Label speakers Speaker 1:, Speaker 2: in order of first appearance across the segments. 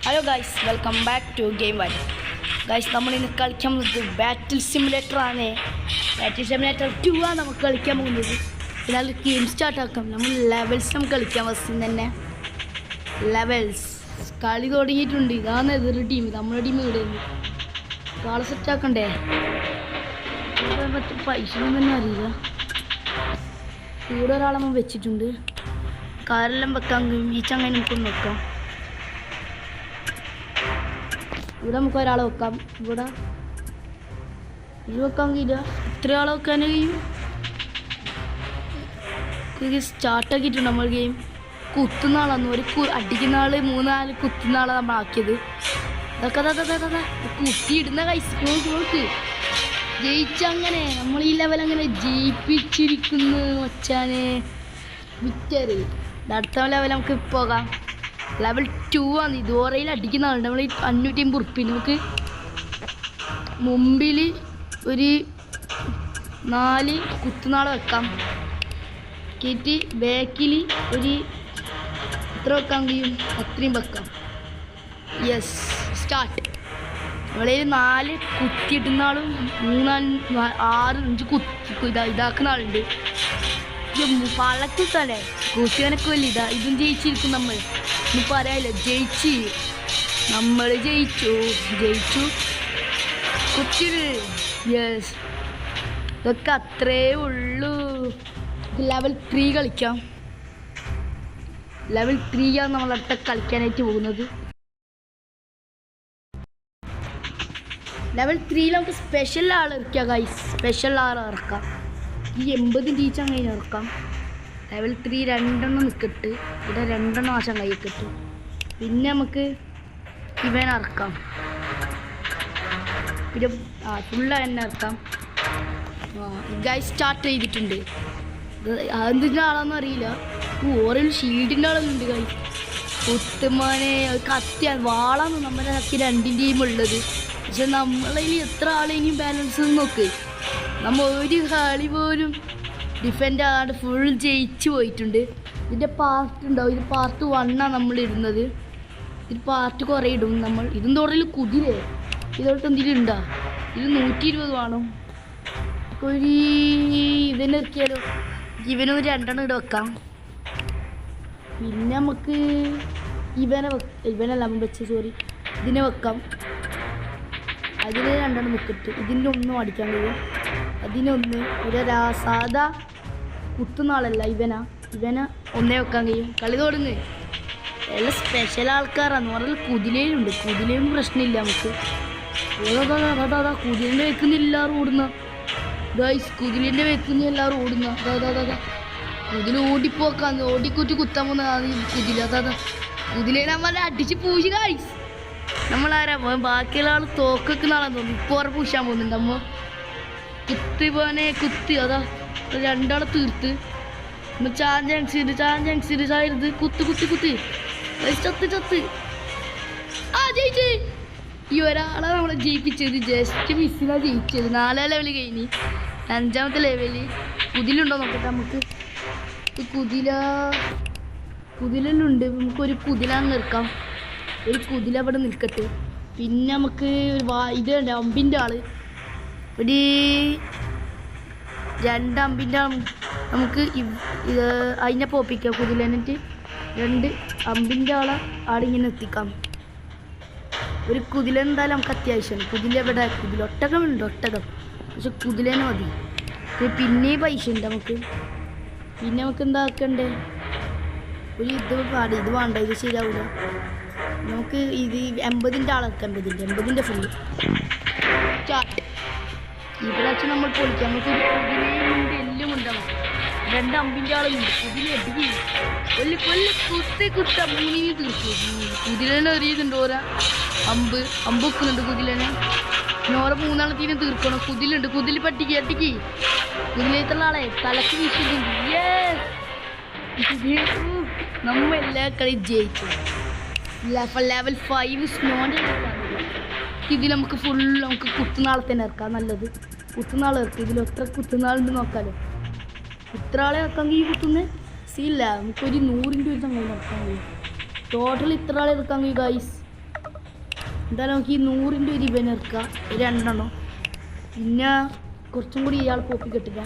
Speaker 1: Hello guys, welcome back to game one. Guys, നമ്മൾ ഇന്ന് കളിക്കാൻ പോകുന്നത് ബാറ്റിൽ സിമുലേറ്റർ ആണ്. ബാറ്റിൽ സിമുലേറ്റർ 2 ആണ് നമുക്ക് കളിക്കാൻ പോകുന്നത്. പിന്നെ അത് ഗെയിം സ്റ്റാർട്ട് ആക്കാം. നമ്മൾ ലെവൽസ് നമുക്ക് കളിക്കാം. ഫസ്റ്റ് തന്നെ ലെവൽസ് കളി തുടങ്ങിയിട്ടുണ്ട്. ഇതാണ് എതിർ ടീം, നമ്മുടെ ടീം ഇവിടെ ഉണ്ട്. കാളെ സെറ്റ് ആക്കണ്ടേ? പൈസ ഒന്നും തന്നെ അറിയില്ല. ഇവിടെ ഒരാളെ നമ്മൾ വെച്ചിട്ടുണ്ട്. കാരെല്ലാം വെക്കാൻ ഈ ചങ്ങനെ നമുക്കൊന്ന് വെക്കാം. ഇവിടെ നമുക്ക് ഒരാളെ വെക്കാം. ഇവിടെ ഇത് വെക്കാൻ കഴിയില്ല. ഇത്ര ആളെ വെക്കാൻ കഴിയും. സ്റ്റാർട്ടാക്കിയിട്ടുണ്ട് നമ്മൾ ഗെയിം. കുത്തുന്ന ആളാന്ന് ഒരു അടിക്കുന്ന ആള് 3-4 കുത്തുന്ന ആളാണ് നമ്മൾ ആക്കിയത്. അതൊക്കെ കുത്തിയിടുന്ന നോക്ക്. ജയിച്ചങ്ങനെ നമ്മൾ ഈ ലെവൽ അങ്ങനെ ജയിപ്പിച്ചിരിക്കുന്നു വച്ചാന് വിറ്ററ്. അടുത്ത ലെവൽ നമുക്ക് പോകാം. ലെവൽ 2 ആണ്. ഇതുവരെയിൽ അടിക്കുന്ന ആളുണ്ട്. നമ്മൾ 550 ഉറുപ്പിക. നമുക്ക് മുമ്പിൽ ഒരു 4 കുത്തുനാളെ വെക്കാം. കേറ്റി ബാക്കിൽ ഒരു എത്ര വെക്കാൻ കഴിയും അത്രയും വെക്കാം. Yes, start. നമ്മളെ 4 കുത്തിയിടുന്ന ആളും 3-4-6-5 ഇതാക്കുന്ന ആളുണ്ട്. പളക്കുത്തല്ലേ കുത്തിയനക്ക് വലിയ ഇതും ജയിച്ചിരിക്കും. നമ്മൾ ഒന്നും പറയാനില്ല. നമ്മൾ ജയിച്ചു കുത്തിയത്. യെസ്, ഇതൊക്കെ അത്രേ ഉള്ളൂ. ലെവൽ 3 കളിക്കാം. ലെവൽ 3 ആണ് നമ്മളടുത്ത കളിക്കാനായിട്ട് പോകുന്നത്. ലെവൽ 3 നമുക്ക് സ്പെഷ്യൽ ആൾ ഇറക്കാം ഗൈസ്. സ്പെഷ്യൽ ആൾ ഇറക്കാം. ഈ 80 ടീച്ചർ കഴിഞ്ഞ് ഇറക്കാം. ലെവൽ 3 2 നിൽക്കട്ട്. ഇവിടെ 2 ആശം കൈക്കിട്ട്. പിന്നെ നമുക്ക് ഇവൻ ഇറക്കാം. പിന്നെ ഫുള്ള് തന്നെ ഇറക്കാം. ഗൈസ് സ്റ്റാർട്ട് ചെയ്തിട്ടുണ്ട്. അതെന്തിൻ്റെ ആളാണെന്ന് അറിയില്ല. ഓരോ ഷീൽഡിൻ്റെ ആളെന്നുണ്ട് ഗൈസ്. കുത്തുമാനെ കത്തിയാണ് വാളാന്ന് നമ്മുടെ കത്തി 2 ടീമുള്ളത്. പക്ഷെ നമ്മളതിൽ എത്ര ആളെയും ബാലൻസ് നോക്ക്. നമ്മൾ ഒരു കളി പോലും ഡിഫെൻഡ് ആകാണ്ട് ഫുൾ ജയിച്ചു പോയിട്ടുണ്ട്. ഇതിൻ്റെ പാർട്ട് ഉണ്ടാവും. ഇത് പാർട്ട് 1 ആണ് നമ്മൾ ഇടുന്നത്. ഇത് പാർട്ട് കുറേ ഇടും നമ്മൾ. ഇതും തോറയിൽ കുതിരേ ഇതോട്ട് എന്തെങ്കിലും ഉണ്ടോ? ഇത് 120 വേണം. ഒരു ഇതിനെ ഇറക്കിയാലോ. ഇവനൊരു 2 ഇട വെക്കാം. പിന്നെ നമുക്ക് ഇവനല്ല വെച്ച് ഇതിനെ വെക്കാം. അതിന് 2 നിൽക്കട്ട്. ഇതിൻ്റെ ഒന്നും അടിക്കാൻ കഴിയും. അതിനൊന്ന് ഒരു സാധാ കുത്തുന്നാളല്ല. ഇവനെ ഒന്നേ വെക്കാൻ കഴിയും. കളി തുടങ്ങ്. എല്ലാം സ്പെഷ്യൽ ആൾക്കാരാന്ന് പറഞ്ഞാൽ കുതിലയിലുണ്ട്. കുതിലയും പ്രശ്നമില്ല നമുക്ക്. അതാ കുതിലിൻ്റെ വെക്കുന്ന എല്ലാവരും ഓടുന്ന ഗൈസ്. കുതിലിൻ്റെ വെക്കുന്ന എല്ലാവരും ഓടുന്ന കുതില ഓടിപ്പോക്കാന്ന് ഓടിക്കൂറ്റി കുത്താൻ പോകുന്നതാണ് ഈ കുതില. കുതിലെ നമ്മൾ അടിച്ച് പൂശി ഗൈസ്. നമ്മളാരാ ബാക്കിയുള്ള ആൾ തോക്കുന്ന ആളാന്ന് തോന്നുന്നു. ഇപ്പോൾ പൂശാൻ പോകുന്നുണ്ട്. അമ്മ കുത്തി പോനെ കുത്തി. അതാ 2 ആളെ തീർത്ത്. ചാഞ്ച് ചായരുത്. കുത്തി ചത്ത്. ആ ജയിച്ച്. ഈ ഒരാളെ നമ്മളെ ജയിപ്പിച്ചത്. ജസ്റ്റ് മിസ്സിനാണ് ജയിച്ചത്. 4 ലെവൽ കഴിഞ്ഞ് 5ാമത്തെ ലെവല് കുതിലുണ്ടോ നോക്കട്ടെ. നമുക്ക് കുതിലുണ്ട്. നമുക്കൊരു കുതില നിൽക്കാം. ഒരു കുതില അവിടെ നിൽക്കട്ടെ. പിന്നെ നമുക്ക് ഇത് അമ്പിൻ്റെ ആള് ഒരു 2 അമ്പിൻ്റെ ആൾ നമുക്ക് അതിനെ പോപ്പിക്കാം. കുതിലേനിട്ട് 2 അമ്പിൻ്റെ ആളിങ്ങനെ എത്തിക്കാം. ഒരു കുതില എന്തായാലും നമുക്ക് അത്യാവശ്യമാണ്. കുതില എവിടെ? ഒട്ടകമുണ്ട്. പക്ഷെ കുതിലേനെ മതി. പിന്നെ പൈസ ഉണ്ട് നമുക്ക്. പിന്നെ നമുക്ക് എന്താക്കണ്ടേ? ഒരു ഇത് വേണ്ട. ഇത് ശരിയാവില്ല. നമുക്ക് ഇത് 80ൻ്റെ ആളെക്കണ്ട. 80ൻ്റെ ഫുള്ള് സ്റ്റാർട്ട്. ഇവിടെ വെച്ച് നമ്മൾ പൊളിക്കാം. നമുക്കൊരു കുതിരയുണ്ട്. എല്ലാം ഉണ്ടാവും. 2 അമ്പിൻ്റെ ആളുണ്ട്. കുതിര കുത്ത 3 തീർക്കും. കുതിരനെ എറിയുന്നുണ്ട്. ഓരോ അമ്പ് വെക്കുന്നുണ്ട് കുതിരനെ. പിന്നെ ഓരോ 3 ആളത്തിന് തീർക്കണം. കുതിലുണ്ട്. കുതില് അട്ടിക്ക് കുതിലേത്തുള്ള ആളെ തലക്ക് വീശിയിട്ടുണ്ട്. നമ്മ എല്ലാ കളി ജയിച്ചു. ലെവൽ 5 സ്നോൻ്റെ ഇതിൽ നമുക്ക് നമുക്ക് കുത്തുനാളെ തന്നെ ഇറക്കാം. നല്ലത് കുത്തുനാളെ ഇറക്കാം. ഇതിൽ എത്ര കുത്തുനാളുണ്ട് നോക്കാമല്ലോ. ഇത്ര ആളെ ഇറക്കാൻ ഈ കുത്തുന്നത് സീല്ല. നമുക്കൊരു 100 രൂപ സംഘം ഇറക്കാൻ കഴിയും. ടോട്ടൽ ഇത്ര ആളെ ഇറക്കാൻ കഴിയും ഗൈസ്. എന്തായാലും നമുക്ക് ഈ 100ൻ്റെ ഒരു ഇവൻ ഇറക്കാം, ഒരു 2 പിന്നെ കുറച്ചും കൂടി ഇയാൾ പോപ്പി കെട്ടില്ല.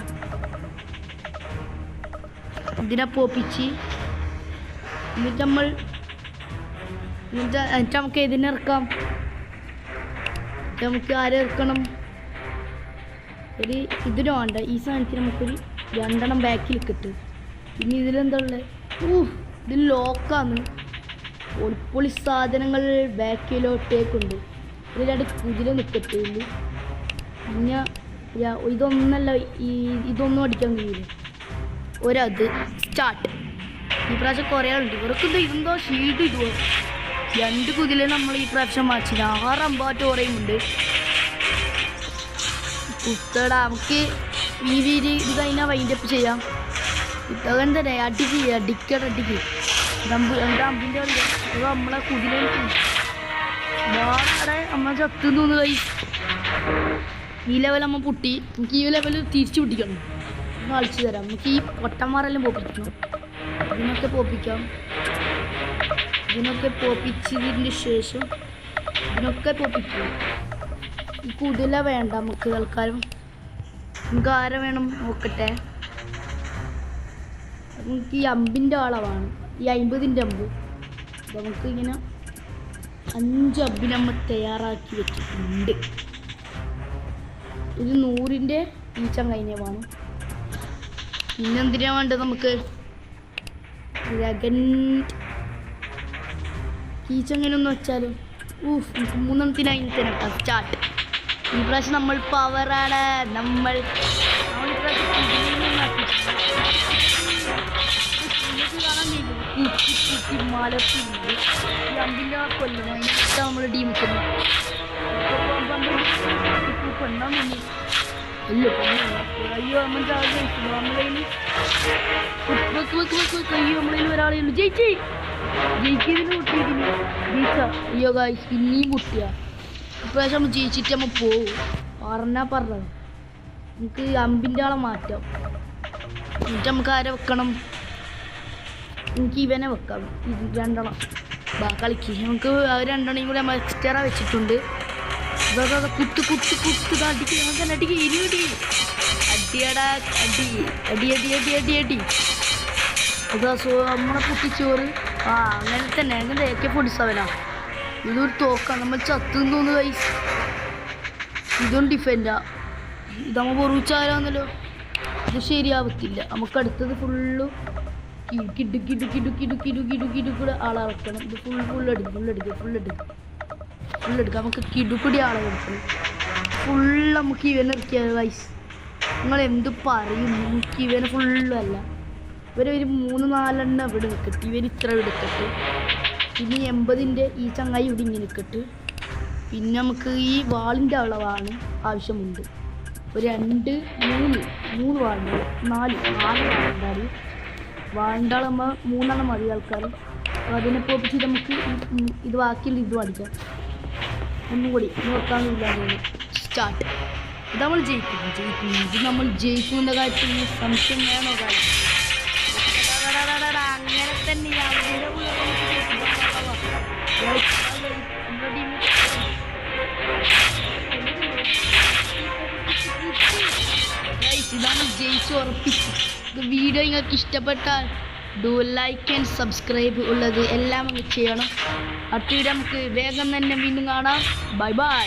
Speaker 1: ഇതിനെ പോപ്പിച്ച് എന്നിട്ട് നമുക്ക് ഇതിനിറക്കാം. നമുക്ക് ആരെ ഇറക്കണം? ഒരു ഇതിന് വേണ്ട, ഈ സാധനത്തിന് നമുക്കൊരു 2 ബാക്കിൽ കിട്ടും. പിന്നെ ഇതിലെന്താ ഉള്ളത്? ഇത് ലോക്കാണ്. പൊളി സാധനങ്ങൾ ബാക്കിലോട്ടേക്കുണ്ട്. ഇതിൽ 2 കുതിര നിൽക്കത്തില്ല. പിന്നെ ഇതൊന്നല്ല, ഇതൊന്നും അടിക്കാൻ കഴിയില്ല. ഒരത് സ്റ്റാർട്ട്. ഈ പ്രാവശ്യം കുറേ ആളുണ്ട്. ഇവർക്ക് ഇതെന്തോ ഷീൽഡ് ഇടുവോ? 2 കുതിര നമ്മൾ ഈ പ്രാവശ്യം മാച്ചില്ല. 6 അമ്പാറ്റ് കുറയുമുണ്ട്. കുത്തട നമുക്ക് ഈ വീര് ഇത് കഴിഞ്ഞാൽ വൈൻഡപ്പ് ചെയ്യാം. കുത്തകൻ തന്നെ അടിക്ക് അമ്പിൻ്റെ നമ്മളെ കുതിര നമ്മളെ ചത്തുന്ന് തോന്നുന്നു. കൈ ഈ ലെവൽ നമ്മൾ പൊട്ടി. നമുക്ക് ഈ ലെവൽ തിരിച്ചു പൊട്ടിക്കണം. ഒന്ന് കളിച്ചു തരാം. നമുക്ക് ഈ പൊട്ടന്മാരെല്ലാം പോപ്പിക്കണം. ഇതിനൊക്കെ പോപ്പിക്കാം. ഇതിനൊക്കെ പോപ്പിച്ചതിന് ശേഷം ഇതിനൊക്കെ പോപ്പിക്കും. ഈ കുതിര വേണ്ട നമുക്ക് തൽക്കാലം. നമുക്ക് ആരെ വേണം നോക്കട്ടെ. നമുക്ക് ഈ അമ്പിൻ്റെ അളവാണ് ഈ 50ൻ്റെ അമ്പ്. നമുക്ക് ഇങ്ങനെ 5 അമ്പ് നമ്മൾ തയ്യാറാക്കി വെച്ചിട്ടുണ്ട്. ഇത് 100ൻ്റെ ഈ ചങ്ങൈനെ വേണം. പിന്നെന്തിനാ വേണ്ടത്? നമുക്ക് കീച്ചങ്ങനൊന്ന് വെച്ചാലും നമുക്ക് 3 തന്നെ സ്റ്റാർട്ട്. ഈ പ്രാവശ്യം നമ്മൾ പവറാണ്. നമ്മൾ അമ്പിൻ്റെ കൊല്ലും അതിനകത്ത് നമ്മൾ ടീം അയ്യോ നമ്മളതിൽ ഒരാളെ ഉള്ളൂ. ജയിച്ചതിന് കുട്ടിയിട്ടില്ല. അയ്യോ ഗായ്സ് പിന്നെയും കുട്ടിയാ. ഇപ്രാവശ്യം നമ്മൾ ജയിച്ചിട്ട് നമ്മൾ പോവും. പറഞ്ഞത് നമുക്ക് അമ്പിൻ്റെ ആളെ മാറ്റാം. എന്നിട്ട് നമുക്ക് ആരെ വെക്കണം? എനിക്ക് ഇവനെ വെക്കാം. 2 കളിക്ക്. നമുക്ക് 2 കൂടി നമ്മൾ എക്സ്ട്രാ വെച്ചിട്ടുണ്ട്. കുത്ത് അടിക്ക് അടിയടാ അടി. അതാ നമ്മളെ കുട്ടിച്ചോറ്. അങ്ങനെ തന്നെ. അങ്ങനെ AK-47 ഇതൊരു തോക്കാണ്. നമ്മൾ ചത്തുന്ന് തോന്നുന്നു ഗൈസ്. ഇതും ഡിഫൻഡാ. ഇതാകുമ്പോൾ പൊറിച്ചാലാന്നല്ലോ. ഇത് ശരിയാവത്തില്ല. നമുക്ക് അടുത്തത് ഫുള്ള് കിടുക്കിടുക്കിടുക്കിടുക്കിടുക്കിടുക്കിടുക്കിടുക്കിടുക്കിട ആളെ വെക്കണം. ഇത് ഫുള്ളെടുക്കുക. നമുക്ക് കിടുക്കുടി ആളെ വെക്കണം. നമുക്ക് ഇവനെ ഇറക്കിയാൽ ഗൈസ്. നിങ്ങൾ എന്ത് പറയും? നമുക്ക് ഇവനെ ഫുള്ളല്ല. ഇവരൊരു 3-4 ഇവിടെ നിൽക്കട്ടെ. ഇവർ ഇത്ര എടുക്കട്ടെ. പിന്നെ 80ൻ്റെ ഈ ചങ്ങായി ഇവിടെ ഇങ്ങനെ നിൽക്കട്ടെ. പിന്നെ നമുക്ക് ഈ വാളിൻ്റെ അളവാണ് ആവശ്യമുണ്ട്. ഒരു 2 3 വാളുണ്ട്. 4 വാളുണ്ടാവും. വാണ്ടാൾ നമ്മൾ 3 മതി ആൾക്കാർ. അപ്പോൾ അതിനെ പോപ്പിച്ച് നമുക്ക് ഇത് ബാക്കിയുള്ള ഇതും അടിക്കാം. ഒന്നുകൂടി നോക്കാനില്ല. സ്റ്റാർട്ട്. ഇത് നമ്മൾ ജയിക്കും. ഇത് നമ്മൾ ജയിക്കുമെന്ന കാര്യത്തിൽ സംശയം വേണോ? കാര്യം അങ്ങനെ തന്നെയാണ്. ഇതാണ് ജയിച്ച് ഉറപ്പിച്ചു. വീഡിയോ നിങ്ങൾക്ക് ഇഷ്ടപ്പെട്ടാൽ ലൈക്ക് ആൻഡ് സബ്സ്ക്രൈബ് ഉള്ളത് എല്ലാം അങ്ങ് ചെയ്യണം. അടുത്ത വീഡിയോ നമുക്ക് വേഗം തന്നെ വീണ്ടും കാണാം. ബൈ.